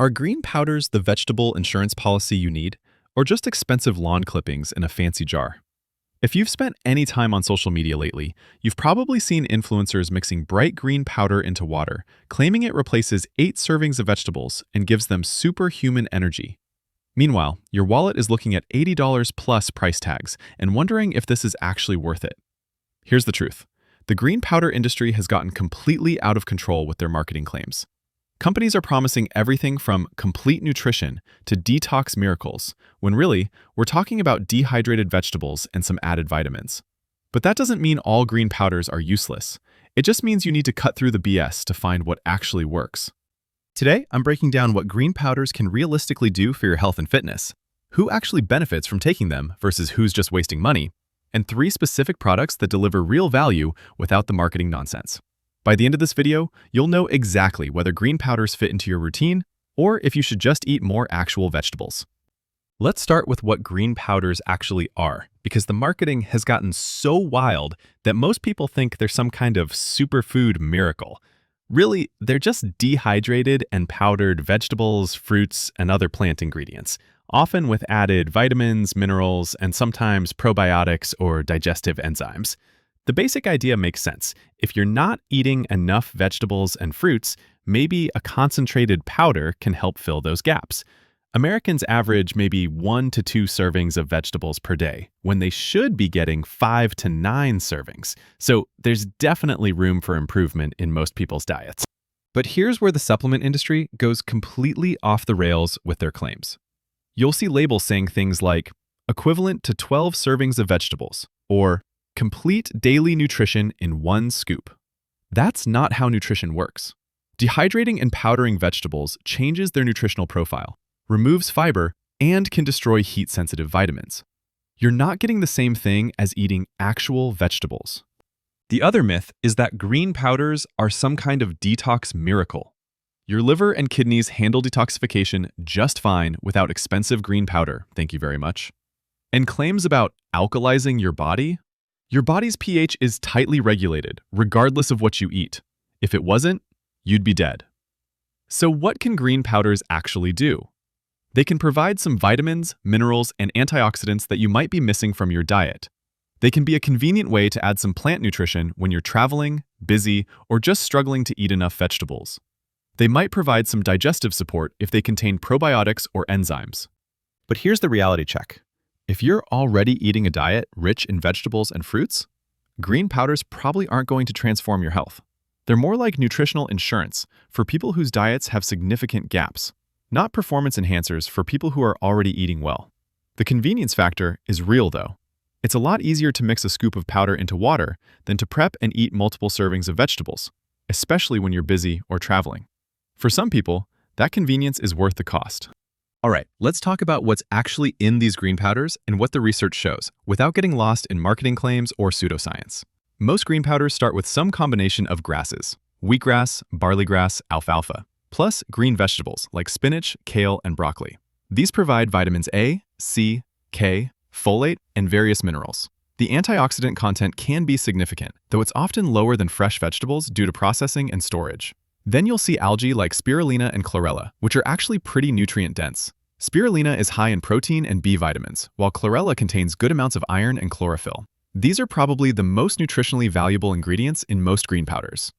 Are green powders the vegetable insurance policy you need, or just expensive lawn clippings in a fancy jar? If you've spent any time on social media lately, you've probably seen influencers mixing bright green powder into water, claiming it replaces 8 servings of vegetables and gives them superhuman energy. Meanwhile, your wallet is looking at $80 plus price tags and wondering if this is actually worth it. Here's the truth. The green powder industry has gotten completely out of control with their marketing claims. Companies are promising everything from complete nutrition to detox miracles, when really, we're talking about dehydrated vegetables and some added vitamins. But that doesn't mean all green powders are useless. It just means you need to cut through the BS to find what actually works. Today, I'm breaking down what green powders can realistically do for your health and fitness, who actually benefits from taking them versus who's just wasting money, and 3 specific products that deliver real value without the marketing nonsense. By the end of this video, you'll know exactly whether green powders fit into your routine or if you should just eat more actual vegetables. Let's start with what green powders actually are, because the marketing has gotten so wild that most people think they're some kind of superfood miracle. Really, they're just dehydrated and powdered vegetables, fruits, and other plant ingredients, often with added vitamins, minerals, and sometimes probiotics or digestive enzymes. The basic idea makes sense. If you're not eating enough vegetables and fruits, maybe a concentrated powder can help fill those gaps. Americans average maybe 1 to 2 servings of vegetables per day, when they should be getting 5 to 9 servings. So there's definitely room for improvement in most people's diets. But here's where the supplement industry goes completely off the rails with their claims. You'll see labels saying things like, equivalent to 12 servings of vegetables, or complete daily nutrition in 1 scoop. That's not how nutrition works. Dehydrating and powdering vegetables changes their nutritional profile, removes fiber, and can destroy heat-sensitive vitamins. You're not getting the same thing as eating actual vegetables. The other myth is that green powders are some kind of detox miracle. Your liver and kidneys handle detoxification just fine without expensive green powder, thank you very much. And claims about alkalizing your body's pH is tightly regulated, regardless of what you eat. If it wasn't, you'd be dead. So what can green powders actually do? They can provide some vitamins, minerals, and antioxidants that you might be missing from your diet. They can be a convenient way to add some plant nutrition when you're traveling, busy, or just struggling to eat enough vegetables. They might provide some digestive support if they contain probiotics or enzymes. But here's the reality check. If you're already eating a diet rich in vegetables and fruits, green powders probably aren't going to transform your health. They're more like nutritional insurance for people whose diets have significant gaps, not performance enhancers for people who are already eating well. The convenience factor is real though. It's a lot easier to mix a scoop of powder into water than to prep and eat multiple servings of vegetables, especially when you're busy or traveling. For some people, that convenience is worth the cost. All right, let's talk about what's actually in these green powders and what the research shows, without getting lost in marketing claims or pseudoscience. Most green powders start with some combination of grasses, wheatgrass, barley grass, alfalfa, plus green vegetables like spinach, kale, and broccoli. These provide vitamins A, C, K, folate, and various minerals. The antioxidant content can be significant, though it's often lower than fresh vegetables due to processing and storage. Then you'll see algae like spirulina and chlorella, which are actually pretty nutrient-dense. Spirulina is high in protein and B vitamins, while chlorella contains good amounts of iron and chlorophyll. These are probably the most nutritionally valuable ingredients in most green powders.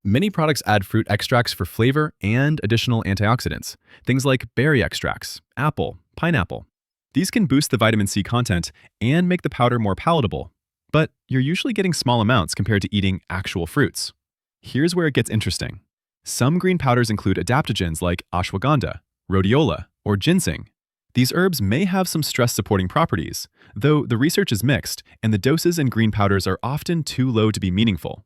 Many products add fruit extracts for flavor and additional antioxidants, things like berry extracts, apple, pineapple. These can boost the vitamin C content and make the powder more palatable, but you're usually getting small amounts compared to eating actual fruits. Here's where it gets interesting. Some green powders include adaptogens like ashwagandha, rhodiola, or ginseng. These herbs may have some stress-supporting properties, though the research is mixed and the doses in green powders are often too low to be meaningful.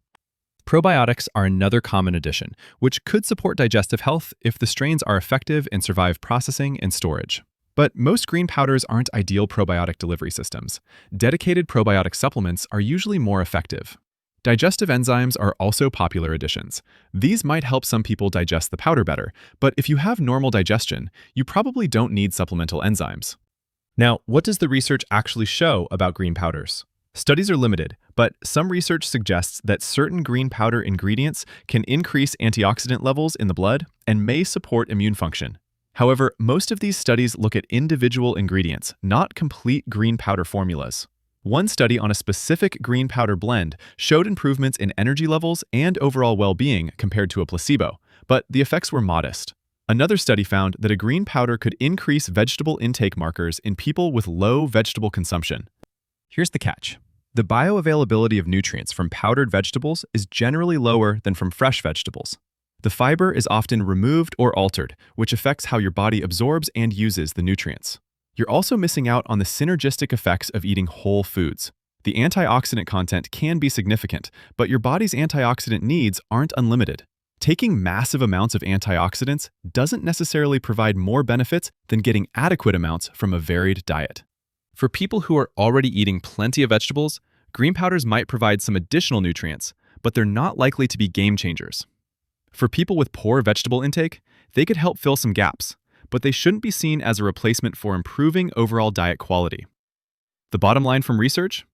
Probiotics are another common addition, which could support digestive health if the strains are effective and survive processing and storage. But most green powders aren't ideal probiotic delivery systems. Dedicated probiotic supplements are usually more effective. Digestive enzymes are also popular additions. These might help some people digest the powder better, but if you have normal digestion, you probably don't need supplemental enzymes. Now, what does the research actually show about green powders? Studies are limited, but some research suggests that certain green powder ingredients can increase antioxidant levels in the blood and may support immune function. However, most of these studies look at individual ingredients, not complete green powder formulas. One study on a specific green powder blend showed improvements in energy levels and overall well-being compared to a placebo, but the effects were modest. Another study found that a green powder could increase vegetable intake markers in people with low vegetable consumption. Here's the catch. The bioavailability of nutrients from powdered vegetables is generally lower than from fresh vegetables. The fiber is often removed or altered, which affects how your body absorbs and uses the nutrients. You're also missing out on the synergistic effects of eating whole foods. The antioxidant content can be significant, but your body's antioxidant needs aren't unlimited. Taking massive amounts of antioxidants doesn't necessarily provide more benefits than getting adequate amounts from a varied diet. For people who are already eating plenty of vegetables, green powders might provide some additional nutrients, but they're not likely to be game changers. For people with poor vegetable intake, they could help fill some gaps, but they shouldn't be seen as a replacement for improving overall diet quality. The bottom line from research?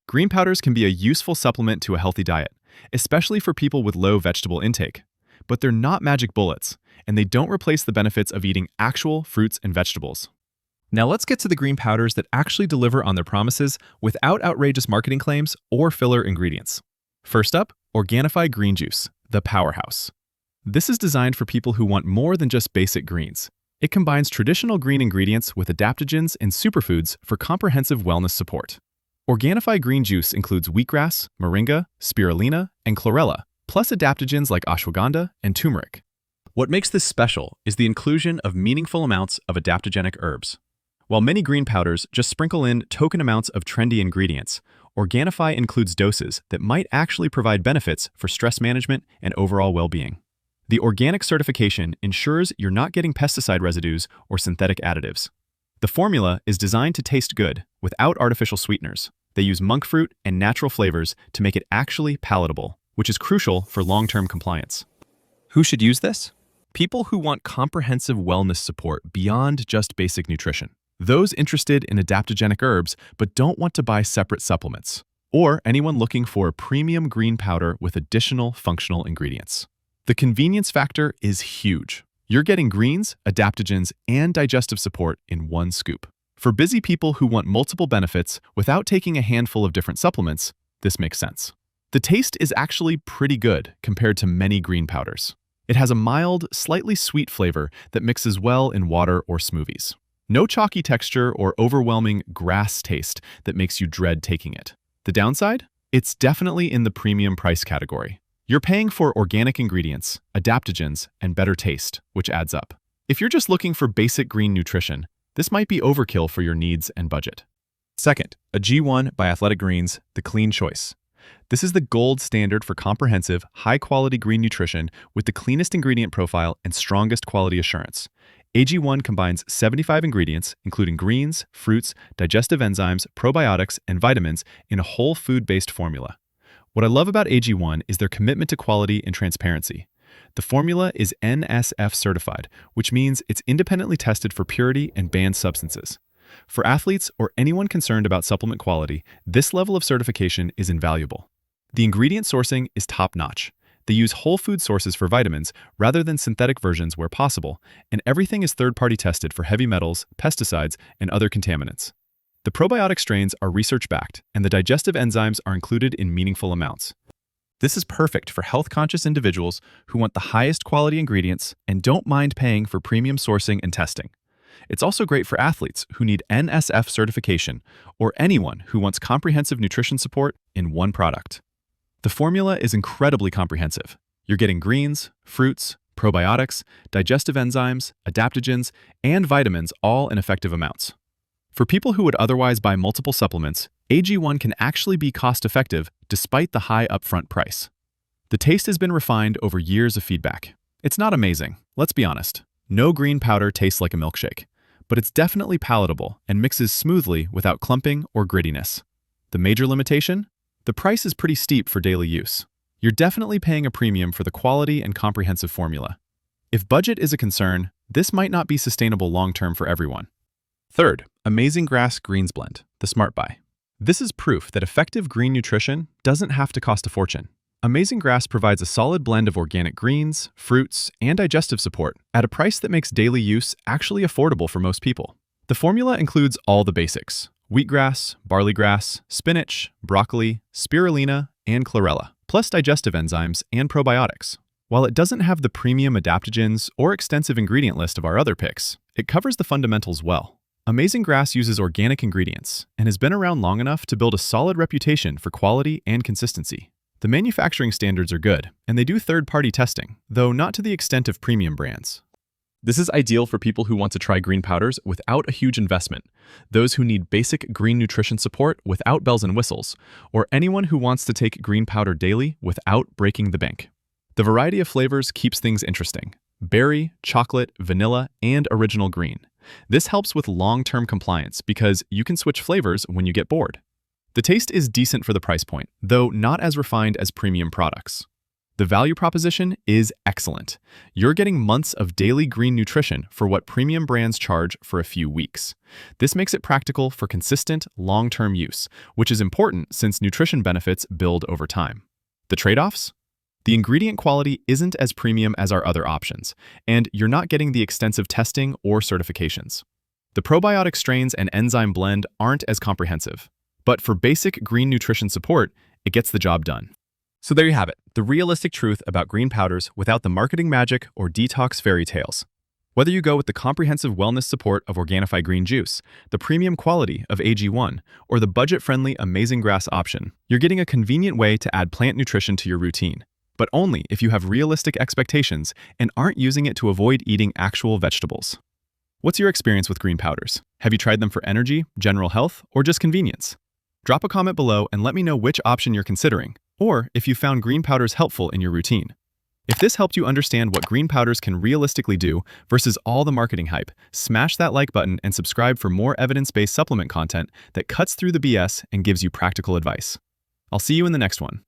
Green powders can be a useful supplement to a healthy diet, especially for people with low vegetable intake. But they're not magic bullets, and they don't replace the benefits of eating actual fruits and vegetables. Now let's get to the green powders that actually deliver on their promises without outrageous marketing claims or filler ingredients. First up, Organifi Green Juice, the powerhouse. This is designed for people who want more than just basic greens. It combines traditional green ingredients with adaptogens and superfoods for comprehensive wellness support. Organifi Green Juice includes wheatgrass, moringa, spirulina, and chlorella, plus adaptogens like ashwagandha and turmeric. What makes this special is the inclusion of meaningful amounts of adaptogenic herbs. While many green powders just sprinkle in token amounts of trendy ingredients, Organifi includes doses that might actually provide benefits for stress management and overall well-being. The organic certification ensures you're not getting pesticide residues or synthetic additives. The formula is designed to taste good without artificial sweeteners. They use monk fruit and natural flavors to make it actually palatable, which is crucial for long-term compliance. Who should use this? People who want comprehensive wellness support beyond just basic nutrition. Those interested in adaptogenic herbs but don't want to buy separate supplements. Or anyone looking for a premium green powder with additional functional ingredients. The convenience factor is huge. You're getting greens, adaptogens, and digestive support in one scoop. For busy people who want multiple benefits without taking a handful of different supplements, this makes sense. The taste is actually pretty good compared to many green powders. It has a mild, slightly sweet flavor that mixes well in water or smoothies. No chalky texture or overwhelming grass taste that makes you dread taking it. The downside? It's definitely in the premium price category. You're paying for organic ingredients, adaptogens, and better taste, which adds up. If you're just looking for basic green nutrition, this might be overkill for your needs and budget. Second, a G1 by Athletic Greens, the clean choice. This is the gold standard for comprehensive, high-quality green nutrition with the cleanest ingredient profile and strongest quality assurance. AG1 combines 75 ingredients, including greens, fruits, digestive enzymes, probiotics, and vitamins in a whole food-based formula. What I love about AG1 is their commitment to quality and transparency. The formula is NSF certified, which means it's independently tested for purity and banned substances. For athletes or anyone concerned about supplement quality, this level of certification is invaluable. The ingredient sourcing is top-notch. They use whole food sources for vitamins rather than synthetic versions where possible, and everything is third-party tested for heavy metals, pesticides, and other contaminants. The probiotic strains are research-backed, and the digestive enzymes are included in meaningful amounts. This is perfect for health-conscious individuals who want the highest quality ingredients and don't mind paying for premium sourcing and testing. It's also great for athletes who need NSF certification or anyone who wants comprehensive nutrition support in one product. The formula is incredibly comprehensive. You're getting greens, fruits, probiotics, digestive enzymes, adaptogens, and vitamins all in effective amounts. For people who would otherwise buy multiple supplements, AG1 can actually be cost-effective despite the high upfront price. The taste has been refined over years of feedback. It's not amazing, let's be honest. No green powder tastes like a milkshake, but it's definitely palatable and mixes smoothly without clumping or grittiness. The major limitation? The price is pretty steep for daily use. You're definitely paying a premium for the quality and comprehensive formula. If budget is a concern, this might not be sustainable long-term for everyone. Third, Amazing Grass Greens Blend, the SmartBody. This is proof that effective green nutrition doesn't have to cost a fortune. Amazing Grass provides a solid blend of organic greens, fruits, and digestive support at a price that makes daily use actually affordable for most people. The formula includes all the basics: wheatgrass, barley grass, spinach, broccoli, spirulina, and chlorella, plus digestive enzymes and probiotics. While it doesn't have the premium adaptogens or extensive ingredient list of our other picks, it covers the fundamentals well. Amazing Grass uses organic ingredients and has been around long enough to build a solid reputation for quality and consistency. The manufacturing standards are good, and they do third-party testing, though not to the extent of premium brands. This is ideal for people who want to try green powders without a huge investment, those who need basic green nutrition support without bells and whistles, or anyone who wants to take green powder daily without breaking the bank. The variety of flavors keeps things interesting: berry, chocolate, vanilla, and original green. This helps with long-term compliance because you can switch flavors when you get bored. The taste is decent for the price point, though not as refined as premium products. The value proposition is excellent. You're getting months of daily green nutrition for what premium brands charge for a few weeks. This makes it practical for consistent, long-term use, which is important since nutrition benefits build over time. The trade-offs? The ingredient quality isn't as premium as our other options, and you're not getting the extensive testing or certifications. The probiotic strains and enzyme blend aren't as comprehensive, but for basic green nutrition support, it gets the job done. So there you have it, the realistic truth about green powders without the marketing magic or detox fairy tales. Whether you go with the comprehensive wellness support of Organifi Green Juice, the premium quality of AG1, or the budget-friendly Amazing Grass option, you're getting a convenient way to add plant nutrition to your routine, but only if you have realistic expectations and aren't using it to avoid eating actual vegetables. What's your experience with green powders? Have you tried them for energy, general health, or just convenience? Drop a comment below and let me know which option you're considering, or if you found green powders helpful in your routine. If this helped you understand what green powders can realistically do versus all the marketing hype, smash that like button and subscribe for more evidence-based supplement content that cuts through the BS and gives you practical advice. I'll see you in the next one.